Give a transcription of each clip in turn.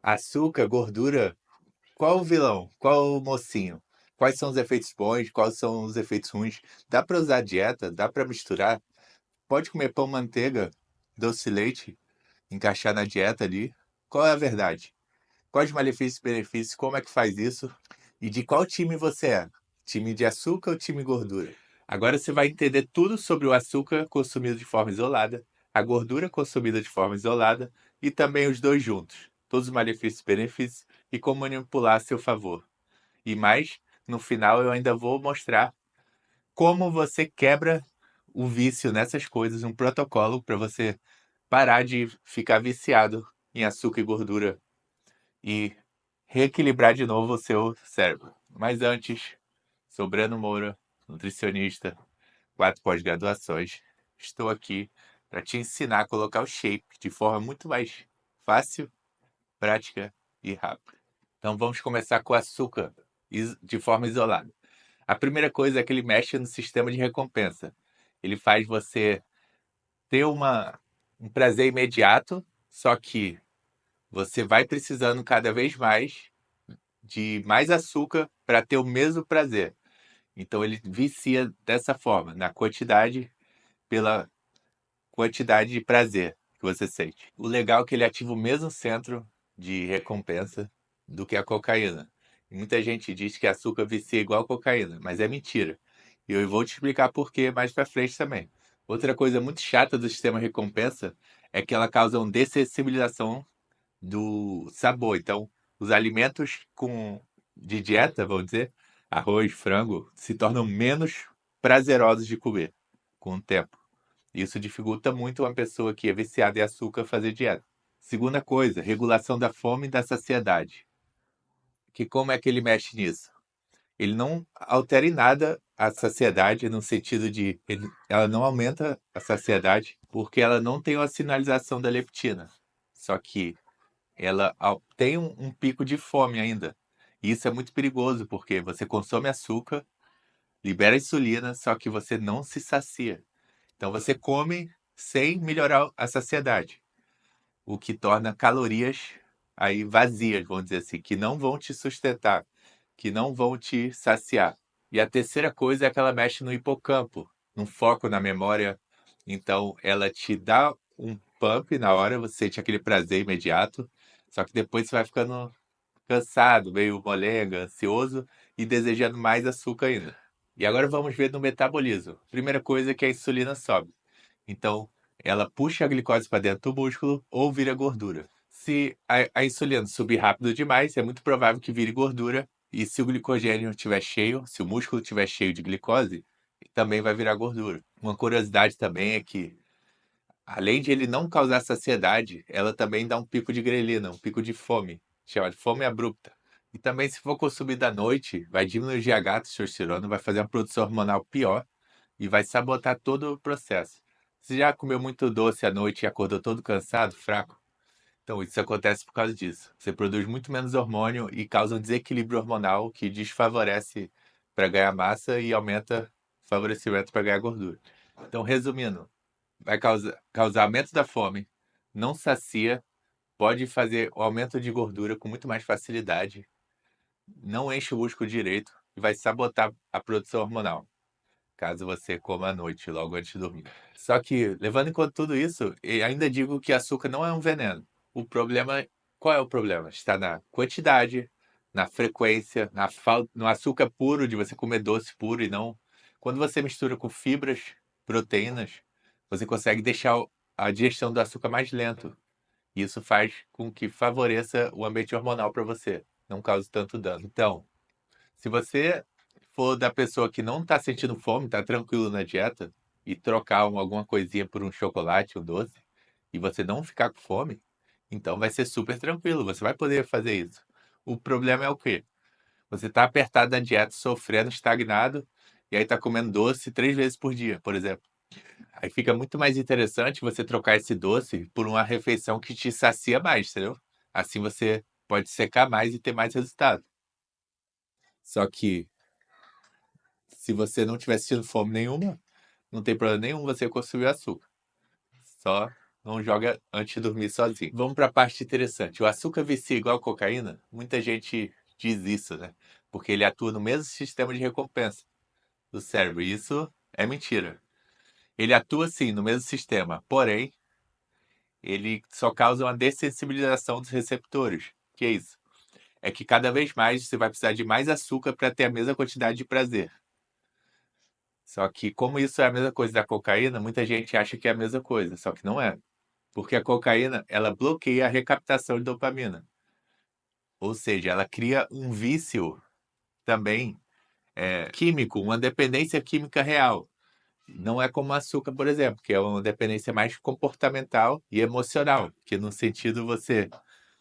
Açúcar, gordura, qual o vilão? Qual o mocinho? Quais são os efeitos bons? Quais são os efeitos ruins? Dá para usar dieta? Dá para misturar? Pode comer pão, manteiga, doce de leite, encaixar na dieta ali? Qual é a verdade? Quais malefícios e benefícios? Como é que faz isso? E de qual time você é? Time de açúcar ou time gordura? Agora você vai entender tudo sobre o açúcar consumido de forma isolada, a gordura consumida de forma isolada e também os dois juntos. Todos os malefícios e benefícios e como manipular a seu favor. E mais, no final eu ainda vou mostrar como você quebra o vício nessas coisas, um protocolo para você parar de ficar viciado em açúcar e gordura e reequilibrar de novo o seu cérebro. Mas antes, sou Breno Moura, nutricionista, 4 pós-graduações. Estou aqui para te ensinar a colocar o shape de forma muito mais fácil, prática e rápida. Então vamos começar com o açúcar de forma isolada. A primeira coisa é que ele mexe no sistema de recompensa. Ele faz você ter um prazer imediato, só que você vai precisando cada vez mais de mais açúcar para ter o mesmo prazer. Então ele vicia dessa forma, na quantidade pela quantidade de prazer que você sente. O legal é que ele ativa o mesmo centro de recompensa do que a cocaína. E muita gente diz que açúcar vicia igual a cocaína, mas é mentira. E eu vou te explicar por quê mais pra frente também. Outra coisa muito chata do sistema de recompensa é que ela causa uma dessensibilização do sabor. Então, os alimentos de dieta, vamos dizer, arroz, frango, se tornam menos prazerosos de comer com o tempo. Isso dificulta muito uma pessoa que é viciada em açúcar fazer dieta. Segunda coisa, regulação da fome e da saciedade. Que como é que ele mexe nisso? Ele não altera em nada a saciedade no sentido de ela não aumenta a saciedade porque ela não tem uma sinalização da leptina. Só que ela tem um pico de fome ainda. E isso é muito perigoso porque você consome açúcar, libera insulina, só que você não se sacia. Então você come sem melhorar a saciedade, o que torna calorias aí vazias, vamos dizer assim, que não vão te sustentar, que não vão te saciar. E a terceira coisa é que ela mexe no hipocampo, no foco na memória. Então ela te dá um pump na hora, você sente aquele prazer imediato, só que depois você vai ficando cansado, meio molenga, ansioso e desejando mais açúcar ainda. E agora vamos ver no metabolismo. Primeira coisa é que a insulina sobe. Então, ela puxa a glicose para dentro do músculo ou vira gordura. Se a insulina subir rápido demais, é muito provável que vire gordura. E se o glicogênio estiver cheio, se o músculo estiver cheio de glicose, também vai virar gordura. Uma curiosidade também é que, além de ele não causar saciedade, ela também dá um pico de grelina, um pico de fome, chamado fome abrupta. E também, se for consumida à noite, vai diminuir o GH, testosterona, vai fazer uma produção hormonal pior e vai sabotar todo o processo. Você já comeu muito doce à noite e acordou todo cansado, fraco? Então, isso acontece por causa disso. Você produz muito menos hormônio e causa um desequilíbrio hormonal que desfavorece para ganhar massa e aumenta o favorecimento para ganhar gordura. Então, resumindo, vai causar aumento da fome, não sacia, pode fazer o aumento de gordura com muito mais facilidade, não enche o músculo direito e vai sabotar a produção hormonal caso você coma à noite, logo antes de dormir. Só que, levando em conta tudo isso, eu ainda digo que açúcar não é um veneno. O problema, qual é o problema? Está na quantidade, na frequência, no açúcar puro, de você comer doce puro e não. Quando você mistura com fibras, proteínas, você consegue deixar a digestão do açúcar mais lento. Isso faz com que favoreça o ambiente hormonal para você, não cause tanto dano. Então, se você for da pessoa que não tá sentindo fome, tá tranquilo na dieta, e trocar alguma coisinha por um chocolate, um doce, e você não ficar com fome, então vai ser super tranquilo, você vai poder fazer isso. O problema é o quê? Você tá apertado na dieta, sofrendo, estagnado, e aí tá comendo doce 3 vezes por dia, por exemplo. Aí fica muito mais interessante você trocar esse doce por uma refeição que te sacia mais, entendeu? Assim você pode secar mais e ter mais resultado. Só que se você não tiver sentindo fome nenhuma, não tem problema nenhum você consumir açúcar. Só não joga antes de dormir sozinho. Vamos para a parte interessante. O açúcar vicia igual a cocaína? Muita gente diz isso, né? Porque ele atua no mesmo sistema de recompensa do cérebro. E isso é mentira. Ele atua sim no mesmo sistema, porém, ele só causa uma dessensibilização dos receptores. Que é isso? É que cada vez mais você vai precisar de mais açúcar para ter a mesma quantidade de prazer. Só que, como isso é a mesma coisa da cocaína, muita gente acha que é a mesma coisa, só que não é. Porque a cocaína, ela bloqueia a recaptação de dopamina. Ou seja, ela cria um vício também químico, uma dependência química real. Não é como o açúcar, por exemplo, que é uma dependência mais comportamental e emocional, que no sentido você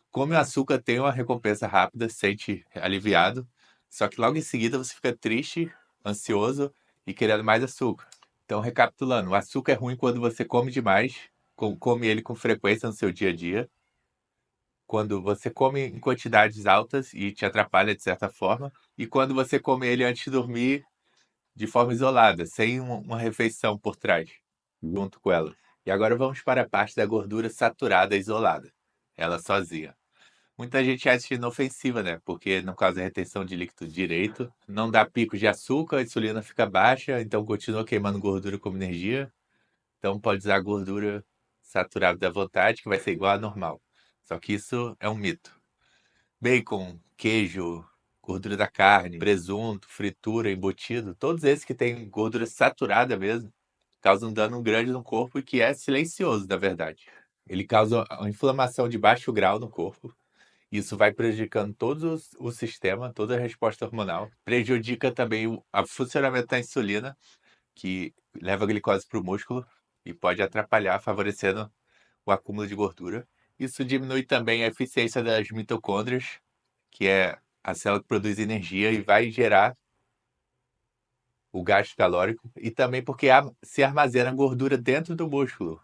come o açúcar, tem uma recompensa rápida, se sente aliviado, só que logo em seguida você fica triste, ansioso e querendo mais açúcar. Então, recapitulando, o açúcar é ruim quando você come demais, come ele com frequência no seu dia a dia, quando você come em quantidades altas e te atrapalha de certa forma, e quando você come ele antes de dormir de forma isolada, sem uma refeição por trás, junto com ela. E agora vamos para a parte da gordura saturada isolada, ela sozinha. Muita gente acha inofensiva, né? Porque não causa retenção de líquido direito, não dá pico de açúcar, a insulina fica baixa, então continua queimando gordura como energia. Então pode usar gordura saturada da vontade, que vai ser igual à normal. Só que isso é um mito. Bacon, queijo, gordura da carne, presunto, fritura, embutido, todos esses que têm gordura saturada mesmo, causam dano grande no corpo e que é silencioso, na verdade. Ele causa uma inflamação de baixo grau no corpo. Isso vai prejudicando todo o sistema, toda a resposta hormonal. Prejudica também o funcionamento da insulina, que leva a glicose para o músculo e pode atrapalhar, favorecendo o acúmulo de gordura. Isso diminui também a eficiência das mitocôndrias, que é a célula que produz energia e vai gerar o gasto calórico, e também porque se armazena gordura dentro do músculo,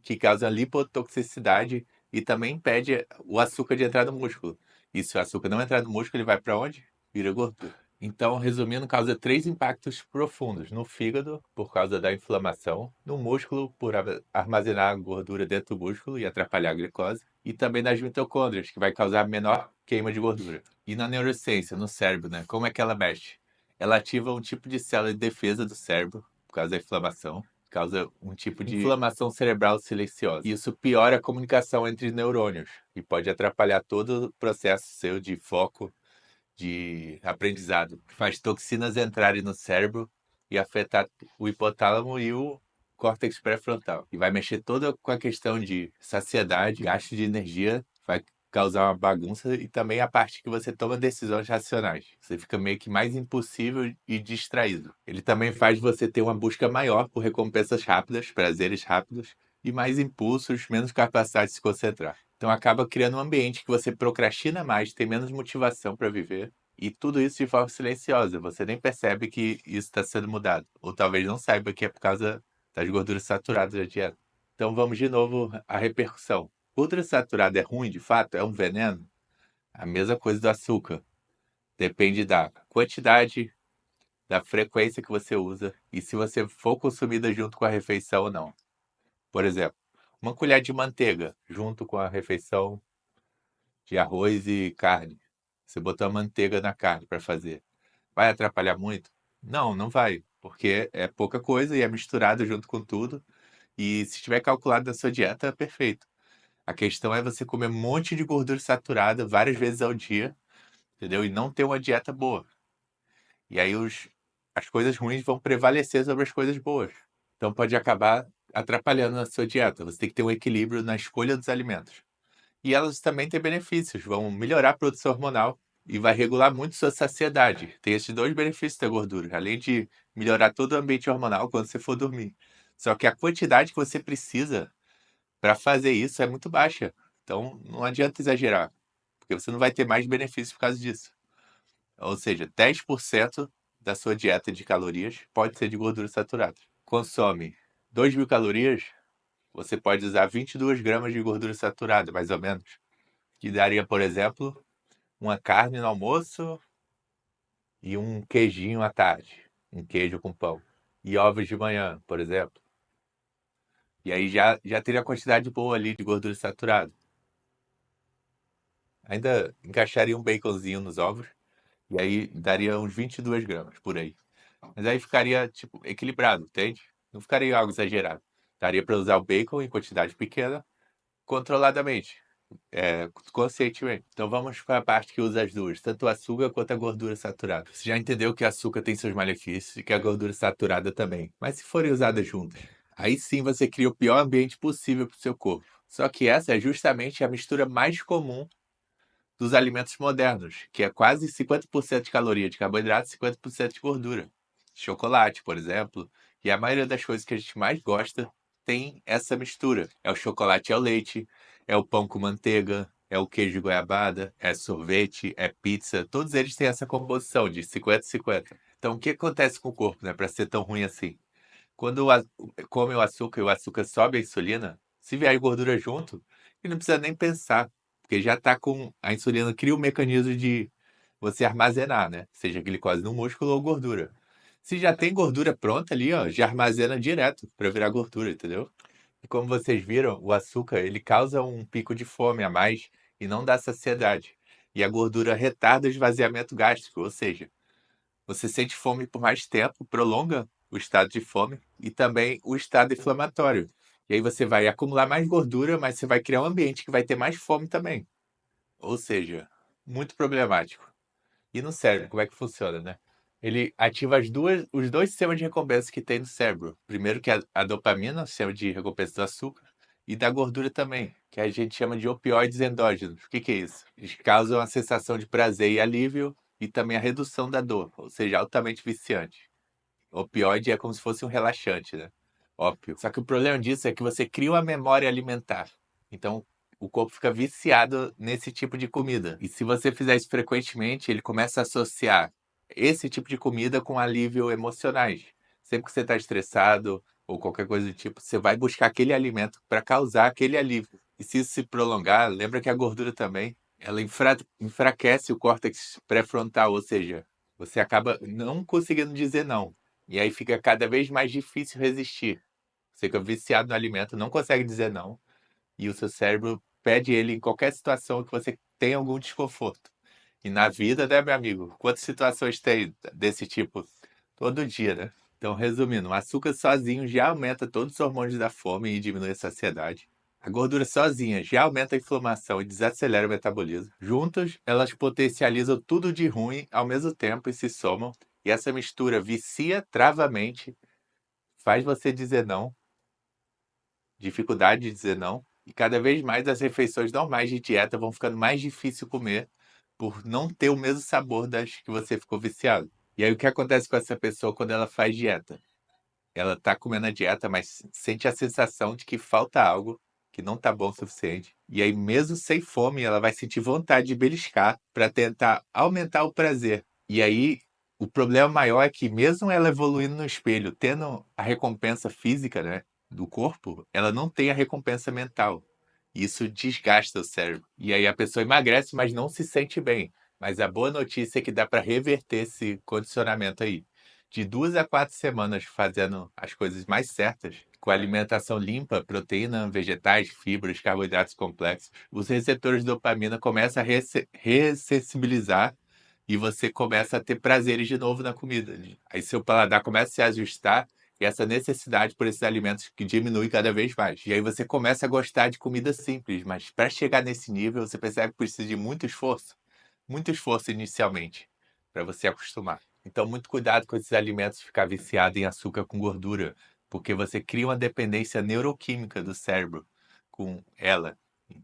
que causa lipotoxicidade e também impede o açúcar de entrar no músculo. E se o açúcar não entrar no músculo, ele vai para onde? Vira gordura. Então, resumindo, causa três impactos profundos: no fígado, por causa da inflamação; no músculo, por armazenar a gordura dentro do músculo e atrapalhar a glicose; e também nas mitocôndrias, que vai causar menor queima de gordura. E na neurociência, no cérebro, né? Como é que ela mexe? Ela ativa um tipo de célula de defesa do cérebro, por causa da inflamação, causa um tipo de inflamação cerebral silenciosa. Isso piora a comunicação entre neurônios e pode atrapalhar todo o processo seu de foco, de aprendizado. Faz toxinas entrarem no cérebro e afetar o hipotálamo e o córtex pré-frontal. E vai mexer toda com a questão de saciedade, gasto de energia, vai causar uma bagunça e também a parte que você toma decisões racionais. Você fica meio que mais impulsivo e distraído. Ele também faz você ter uma busca maior por recompensas rápidas, prazeres rápidos e mais impulsos, menos capacidade de se concentrar. Então acaba criando um ambiente que você procrastina mais, tem menos motivação para viver, e tudo isso de forma silenciosa. Você nem percebe que isso está sendo mudado. Ou talvez não saiba que é por causa das gorduras saturadas da dieta. Então vamos de novo à repercussão. Gordura saturada é ruim, de fato? É um veneno? A mesma coisa do açúcar. Depende da quantidade, da frequência que você usa e se você for consumida junto com a refeição ou não. Por exemplo, uma colher de manteiga junto com a refeição de arroz e carne. Você botou a manteiga na carne para fazer. Vai atrapalhar muito? Não, não vai, porque é pouca coisa e é misturado junto com tudo. E se estiver calculado na sua dieta, é perfeito. A questão é você comer um monte de gordura saturada várias vezes ao dia, entendeu? E não ter uma dieta boa. E aí as coisas ruins vão prevalecer sobre as coisas boas. Então pode acabar atrapalhando a sua dieta. Você tem que ter um equilíbrio na escolha dos alimentos. E elas também têm benefícios, vão melhorar a produção hormonal e vai regular muito sua saciedade. Tem esses dois benefícios da gordura, além de melhorar todo o ambiente hormonal quando você for dormir. Só que a quantidade que você precisa para fazer isso é muito baixa. Então não adianta exagerar, porque você não vai ter mais benefícios por causa disso. Ou seja, 10% da sua dieta de calorias pode ser de gordura saturada. Consome 2.000 calorias, você pode usar 22 gramas de gordura saturada, mais ou menos. Que daria, por exemplo, uma carne no almoço e um queijinho à tarde. Um queijo com pão. E ovos de manhã, por exemplo. E aí já teria a quantidade boa ali de gordura saturada. Ainda encaixaria um baconzinho nos ovos, e aí daria uns 22 gramas por aí. Mas aí ficaria, tipo, equilibrado, entende? Não ficaria algo exagerado. Daria para usar o bacon em quantidade pequena, controladamente, conscientemente. Então vamos para a parte que usa as duas, tanto o açúcar quanto a gordura saturada. Você já entendeu que o açúcar tem seus malefícios e que a gordura saturada também. Mas se forem usadas juntas, aí sim você cria o pior ambiente possível para o seu corpo. Só que essa é justamente a mistura mais comum dos alimentos modernos, que é quase 50% de caloria de carboidrato e 50% de gordura. Chocolate, por exemplo, e a maioria das coisas que a gente mais gosta tem essa mistura. É o chocolate ao leite, é o pão com manteiga, é o queijo de goiabada, é sorvete, é pizza, todos eles têm essa composição de 50-50. Então, o que acontece com o corpo, né, para ser tão ruim assim? Quando come o açúcar e o açúcar sobe a insulina, se vier gordura junto, ele não precisa nem pensar, porque já está com. A insulina cria o mecanismo de você armazenar, né? Seja glicose no músculo ou gordura. Se já tem gordura pronta ali, ó, já armazena direto para virar gordura, entendeu? E como vocês viram, o açúcar ele causa um pico de fome a mais e não dá saciedade. E a gordura retarda o esvaziamento gástrico, ou seja, você sente fome por mais tempo, prolonga o estado de fome e também o estado inflamatório. E aí você vai acumular mais gordura, mas você vai criar um ambiente que vai ter mais fome também. Ou seja, muito problemático. E no cérebro, como é que funciona, né? Ele ativa os dois sistemas de recompensa que tem no cérebro. Primeiro que é a dopamina, o sistema de recompensa do açúcar, e da gordura também, que a gente chama de opioides endógenos. O que que é isso? Eles causam a sensação de prazer e alívio e também a redução da dor, ou seja, altamente viciante. Opioide é como se fosse um relaxante, né? Ópio. Só que o problema disso é que você cria uma memória alimentar. Então, o corpo fica viciado nesse tipo de comida. E se você fizer isso frequentemente, ele começa a associar esse tipo de comida com alívio emocionais. Sempre que você está estressado ou qualquer coisa do tipo, você vai buscar aquele alimento para causar aquele alívio. E se isso se prolongar, lembra que a gordura também, ela enfraquece o córtex pré-frontal, ou seja, você acaba não conseguindo dizer não. E aí fica cada vez mais difícil resistir. Você fica viciado no alimento, não consegue dizer não, e o seu cérebro pede ele em qualquer situação que você tenha algum desconforto. E na vida, né, meu amigo? Quantas situações tem desse tipo? Todo dia, né? Então, resumindo, o açúcar sozinho já aumenta todos os hormônios da fome e diminui a saciedade. A gordura sozinha já aumenta a inflamação e desacelera o metabolismo. Juntas, elas potencializam tudo de ruim ao mesmo tempo e se somam. E essa mistura vicia, trava a mente, faz você dizer não, dificuldade de dizer não, e cada vez mais as refeições normais de dieta vão ficando mais difícil comer por não ter o mesmo sabor das que você ficou viciado. E aí o que acontece com essa pessoa quando ela faz dieta? Ela tá comendo a dieta, mas sente a sensação de que falta algo, que não tá bom o suficiente. E aí, mesmo sem fome, ela vai sentir vontade de beliscar para tentar aumentar o prazer. E aí, o problema maior é que, mesmo ela evoluindo no espelho, tendo a recompensa física, né, do corpo, ela não tem a recompensa mental. Isso desgasta o cérebro. E aí a pessoa emagrece, mas não se sente bem. Mas a boa notícia é que dá para reverter esse condicionamento aí de 2 a 4 semanas fazendo as coisas mais certas, com alimentação limpa, proteína, vegetais, fibras, carboidratos complexos, os receptores de dopamina começam a ressensibilizar e você começa a ter prazeres de novo na comida. Aí seu paladar começa a se ajustar e essa necessidade por esses alimentos que diminui cada vez mais. E aí você começa a gostar de comida simples, mas para chegar nesse nível, você percebe que precisa de muito esforço inicialmente, para você acostumar. Então, muito cuidado com esses alimentos ficar viciado em açúcar com gordura, porque você cria uma dependência neuroquímica do cérebro com ela.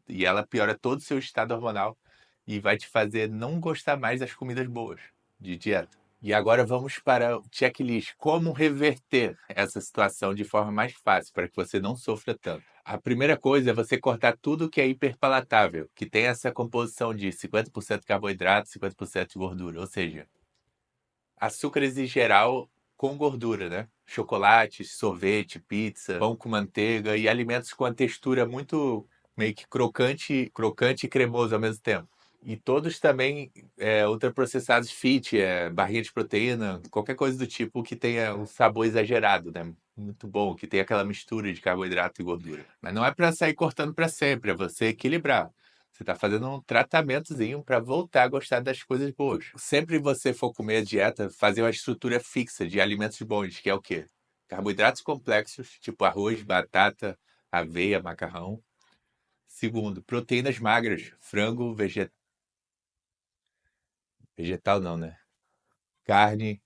E ela piora todo o seu estado hormonal e vai te fazer não gostar mais das comidas boas de dieta. E agora vamos para o checklist. Como reverter essa situação de forma mais fácil, para que você não sofra tanto. A primeira coisa é você cortar tudo que é hiperpalatável, que tem essa composição de 50% carboidrato, 50% de gordura. Ou seja, açúcares em geral com gordura, né? Chocolate, sorvete, pizza, pão com manteiga e alimentos com a textura muito meio que crocante e cremoso ao mesmo tempo. E todos também ultraprocessados fit, barrinha de proteína, qualquer coisa do tipo que tenha um sabor exagerado, né? muito bom, que tem aquela mistura de carboidrato e gordura. Mas não é para sair cortando para sempre, é você equilibrar. Você está fazendo um tratamentozinho para voltar a gostar das coisas boas. Sempre você for comer a dieta, fazer uma estrutura fixa de alimentos bons, que é o quê? Carboidratos complexos, tipo arroz, batata, aveia, macarrão. Segundo, proteínas magras, frango, vegetal não, né? Carne,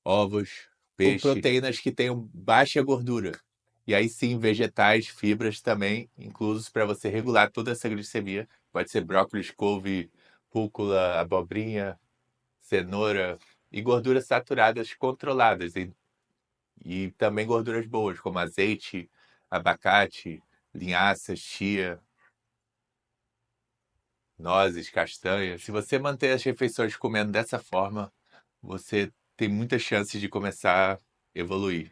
ovos, peixe. Ou proteínas que tenham baixa gordura. E aí sim, vegetais, fibras também inclusos para você regular toda essa glicemia. Pode ser brócolis, couve, rúcula, abobrinha, cenoura e gorduras saturadas controladas. E também gorduras boas, como azeite, abacate, linhaças, chia, nozes, castanhas. Se você manter as refeições comendo dessa forma, você tem muitas chances de começar a evoluir.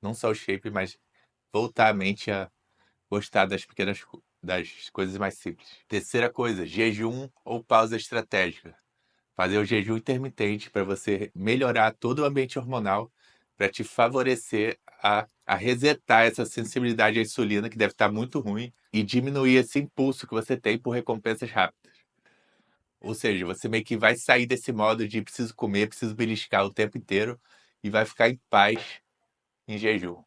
Não só o shape, mas voltar a mente a gostar das coisas mais simples. Terceira coisa, jejum ou pausa estratégica. Fazer o jejum intermitente para você melhorar todo o ambiente hormonal, para te favorecer a resetar essa sensibilidade à insulina, que deve estar muito ruim, e diminuir esse impulso que você tem por recompensas rápidas. Ou seja, você meio que vai sair desse modo de preciso comer, preciso beliscar o tempo inteiro e vai ficar em paz em jejum.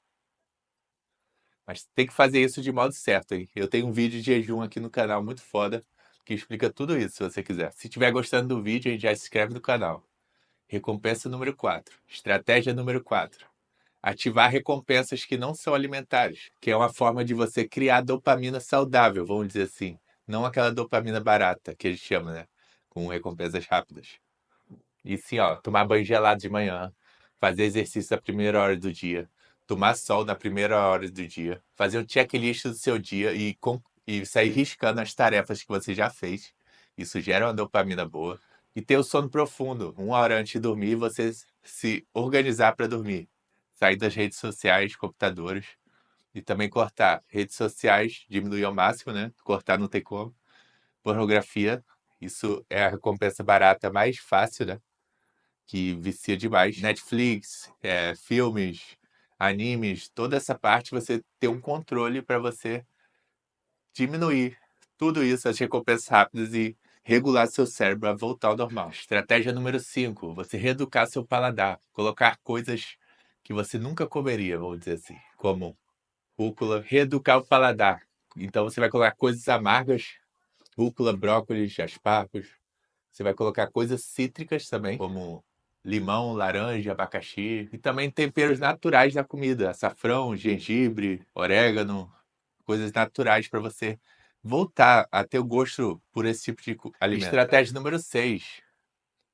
Mas tem que fazer isso de modo certo, hein? Eu tenho um vídeo de jejum aqui no canal muito foda que explica tudo isso, se você quiser. Se estiver gostando do vídeo, aí já se inscreve no canal. Recompensa número 4. Estratégia número 4. Ativar recompensas que não são alimentares, que é uma forma de você criar dopamina saudável, vamos dizer assim. Não aquela dopamina barata que a gente chama, né? Com recompensas rápidas. E sim, ó, tomar banho gelado de manhã, fazer exercício na primeira hora do dia, tomar sol na primeira hora do dia, fazer um checklist do seu dia e sair riscando as tarefas que você já fez. Isso gera uma dopamina boa. E ter o sono profundo. 1 hora antes de dormir, você se organizar para dormir. Sair das redes sociais, computadores. E também cortar. Redes sociais, diminuir ao máximo, né? Cortar não tem como. Pornografia, isso é a recompensa barata mais fácil, né? Que vicia demais. Netflix, filmes, animes, toda essa parte você ter um controle para você diminuir tudo isso, as recompensas rápidas e regular seu cérebro a voltar ao normal. Estratégia número 5, você reeducar seu paladar, colocar coisas que você nunca comeria, vamos dizer assim, como rúcula, reeducar o paladar. Então você vai colocar coisas amargas, rúcula, brócolis, aspargos. Você vai colocar coisas cítricas também, como limão, laranja, abacaxi. E também temperos naturais da comida, açafrão, gengibre, orégano, coisas naturais para você voltar a ter o gosto por esse tipo de alimento. Estratégia número 6.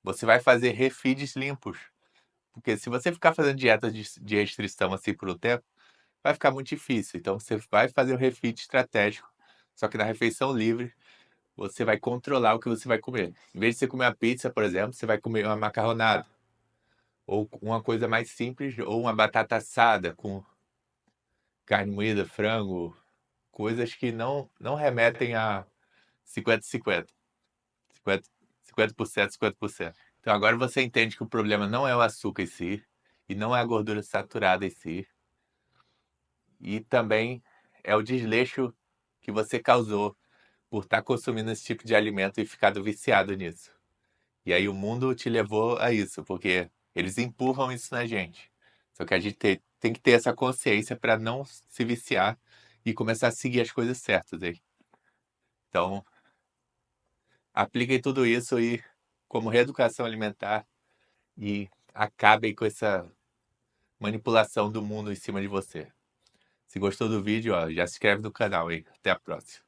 Você vai fazer refeeds limpos. Porque se você ficar fazendo dieta de restrição assim por um tempo, vai ficar muito difícil. Então você vai fazer o refeed estratégico. Só que na refeição livre, você vai controlar o que você vai comer. Em vez de você comer uma pizza, por exemplo, você vai comer uma macarronada. Ou uma coisa mais simples, ou uma batata assada com carne moída, frango, coisas que não remetem a 50-50. 50, 50%, 50%. Então agora você entende que o problema não é o açúcar em si, e não é a gordura saturada em si, e também é o desleixo que você causou por estar consumindo esse tipo de alimento e ficado viciado nisso. E aí o mundo te levou a isso, porque eles empurram isso na gente. Só que a gente tem que ter essa consciência para não se viciar e começar a seguir as coisas certas aí. Então, apliquem tudo isso e como reeducação alimentar e acabem com essa manipulação do mundo em cima de você. Se gostou do vídeo, ó, já se inscreve no canal aí. Até a próxima.